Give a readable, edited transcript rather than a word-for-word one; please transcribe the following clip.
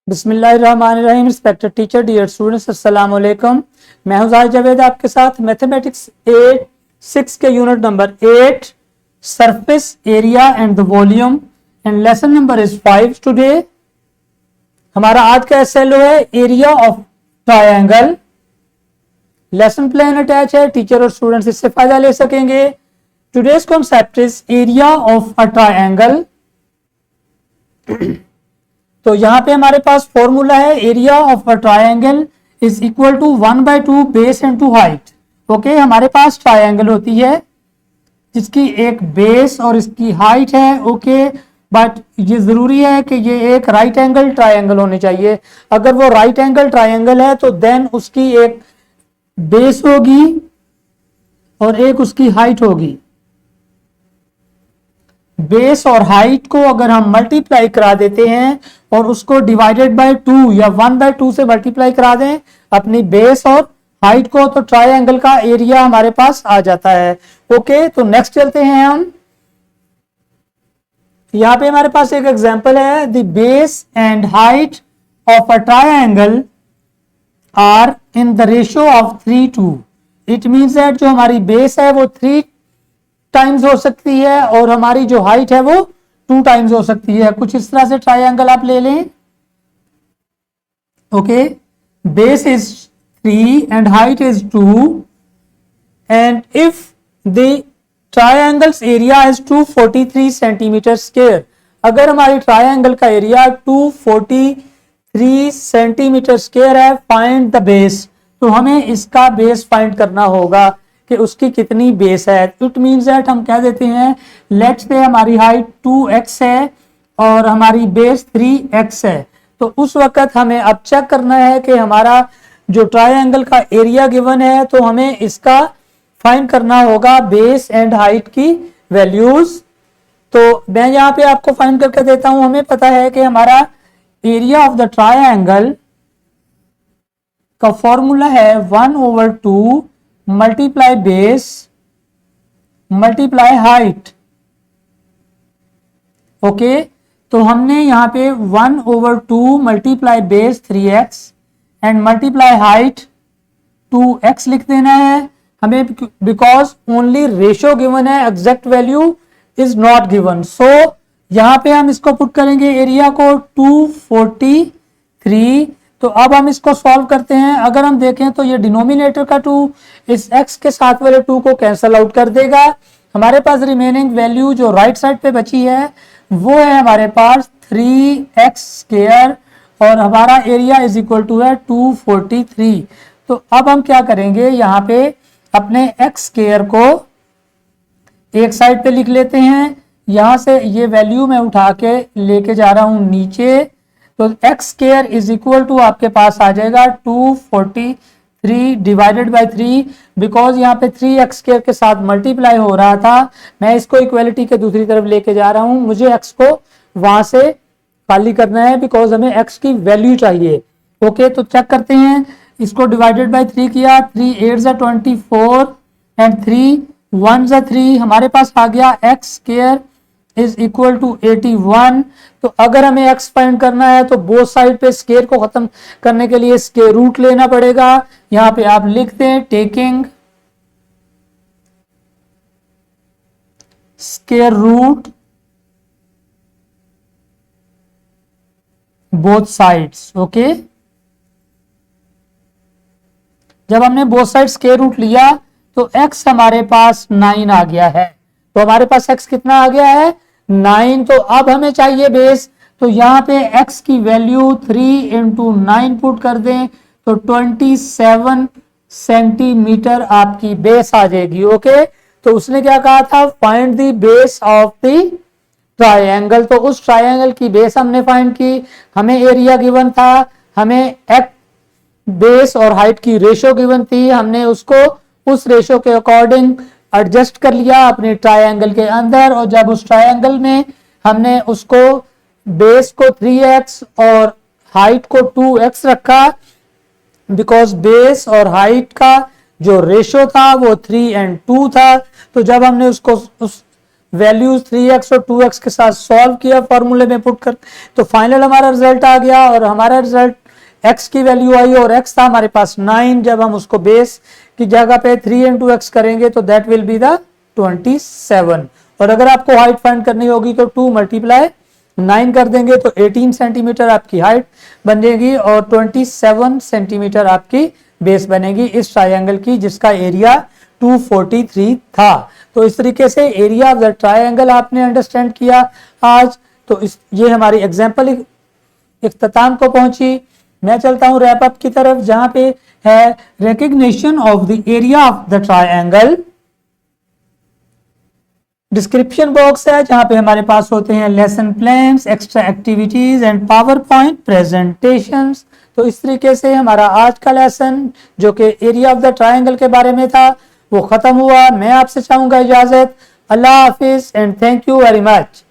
बिस्मिल्लाहिर्रहमानिर्रहीम। Respected teacher, dear students, अस्सलाम वालेकुम। मैं हूं जाहिद जावेद आपके साथ। मैथमेटिक्स 6 के unit number 8 surface area and the volume and lesson number is 5 today. हमारा आज का एसएलओ है area of triangle. Lesson plan attach है, टीचर और स्टूडेंट्स इससे फायदा ले सकेंगे। Today's concept is area of a triangle. तो यहां पे हमारे पास फॉर्मूला है, area of a triangle is equal to 1/2 base into height. Okay, हमारे पास ट्रायंगल होती है जिसकी एक बेस और इसकी हाइट है। ओके, बट ये जरूरी है कि ये एक राइट एंगल ट्रायंगल होने चाहिए। अगर वो राइट एंगल ट्रायंगल है तो देन उसकी एक बेस होगी और एक उसकी हाइट होगी। बेस और हाइट को अगर हम मल्टीप्लाई करा देते हैं और उसको डिवाइडेड बाय 2 या 1/2 से मल्टीप्लाई करा दें अपनी बेस और हाइट को, तो ट्रायंगल का एरिया हमारे पास आ जाता है। ओके, तो नेक्स्ट चलते हैं हम। यहां पे हमारे पास एक एग्जांपल है, the base and height of a triangle are in the ratio of 3:2। It means that जो हमारी बेस है वो 3 टाइम्स हो सकती है और हमारी जो हाइट है वो 2 टाइम्स हो सकती है। कुछ इस तरह से ट्रायंगल आप ले लें। Okay, base is 3 and height is 2 and if the triangles area is 243 centimetre square. अगर हमारी ट्रायंगल का एरिया 243 सेंटीमीटर स्क्वायर है, फाइंड द बेस। तो हमें इसका बेस फाइंड करना होगा कि उसकी कितनी बेस है। इट मीन्स दैट हम कह देते हैं लेट्स से हमारी हाइट 2x है और हमारी बेस 3x है। तो उस वक्त हमें अब चेक करना है कि हमारा जो ट्रायंगल का एरिया गिवन है, तो हमें इसका फाइंड करना होगा बेस एंड हाइट की वैल्यूज। तो मैं यहाँ पे आपको फाइंड करके देता हूं। हमें पता है कि हमारा एरिया ऑफ द ट्रायंगल का फॉर्मूला है 1/2 multiply base multiply height. Okay, तो हमने यहां पे 1/2 multiply base 3x and multiply height 2x लिख देना है हमें, बिकॉज ओनली रेशियो गिवन है, exact value is not given. So यहां पे हम इसको पुट करेंगे एरिया को 243। तो अब हम इसको सॉल्व करते हैं। अगर हम देखें तो ये डिनोमिनेटर का 2 इस x के साथ वाले 2 को कैंसल आउट कर देगा। हमारे पास रिमेनिंग वैल्यू जो राइट साइड पे बची है वो है हमारे पास 3x स्क्वायर और हमारा एरिया इज इक्वल टू है 243। तो अब हम क्या करेंगे, यहाँ पे अपने x स्क्वायर को एक साइड पे लिख लेते हैं। यहां से ये वैल्यू मैं उठा के लेके जा रहा हूं नीचे। तो x square is equal to आपके पास आ जाएगा 243 डिवाइडेड बाय 3। बिकॉज यहाँ पे 3x स्क्वायर के साथ मल्टीप्लाई हो रहा था, मैं इसको इक्वलिटी के दूसरी तरफ लेके जा रहा हूं। मुझे x को वहां से खाली करना है बिकॉज हमें x की वैल्यू चाहिए। ओके, तो चेक करते हैं। इसको डिवाइडेड बाय 3 किया, 3 8 24 एंड 3 1 3। हमारे पास आ गया x square is equal to 81। तो अगर हमें x फाइंड करना है तो बोथ साइड पे स्क्वायर को खत्म करने के लिए स्क्वायर रूट लेना पड़ेगा। यहां पे आप लिख दें taking square root both sides. Okay, जब हमने बोथ साइड स्क्वायर रूट लिया तो x हमारे पास 9 आ गया है। तो हमारे पास x कितना आ गया है, 9। तो अब हमें चाहिए बेस। तो यहाँ पे x की वैल्यू 3 × 9 पुट कर दें तो 27 सेंटीमीटर आपकी बेस आ जाएगी। ओके, तो उसने क्या कहा था, find the base of the triangle. तो उस ट्रायंगल की बेस हमने फाइंड की। हमें एरिया गिवन था, हमें बेस और हाइट की रेशियो गिवन थी, हमने उसको उस रेशियो के अकॉर्डिंग एडजस्ट कर लिया अपने ट्रायंगल के अंदर। और जब उस ट्रायंगल में हमने उसको बेस को 3x और हाइट को 2x रखा, बिकॉज बेस और हाइट का जो रेशियो था वो 3 और 2 था। तो जब हमने उसको उस वैल्यूज 3x और 2x के साथ सॉल्व किया फॉर्मूले में पुट कर, तो फाइनल हमारा रिजल्ट आ गया और हमारा रिजल्ट x की वैल्यू आई और x था हमारे पास 9। जब हम उसको बेस की जगह पे 3 into x करेंगे तो दैट विल बी द 27। और अगर आपको हाइट फाइंड करनी होगी तो 2 मल्टीप्लाई 9 कर देंगे तो 18 सेंटीमीटर आपकी हाइट बनेगी और 27 सेंटीमीटर आपकी बेस बनेगी इस ट्रायंगल की, जिसका एरिया 243 था। तो इस तरीके से एरिया ऑफ द ट्रायंगल आपने अंडरस्टैंड किया आज। तो ये हमारी एग्जांपल इख्तिताम को पहुंची। मैं चलता हूं रैप अप की तरफ, जहां पे है recognition of the area of the triangle. Description box है जहां पे हमारे पास होते हैं lesson plans, extra activities and power point presentations. तो इस तरीके से हमारा आज का लेसन जो कि एरिया ऑफ द ट्रायंगल के बारे में था वो खत्म हुआ। मैं आपसे चाहूंगा इजाजत। अल्लाह हाफिज and thank you very much.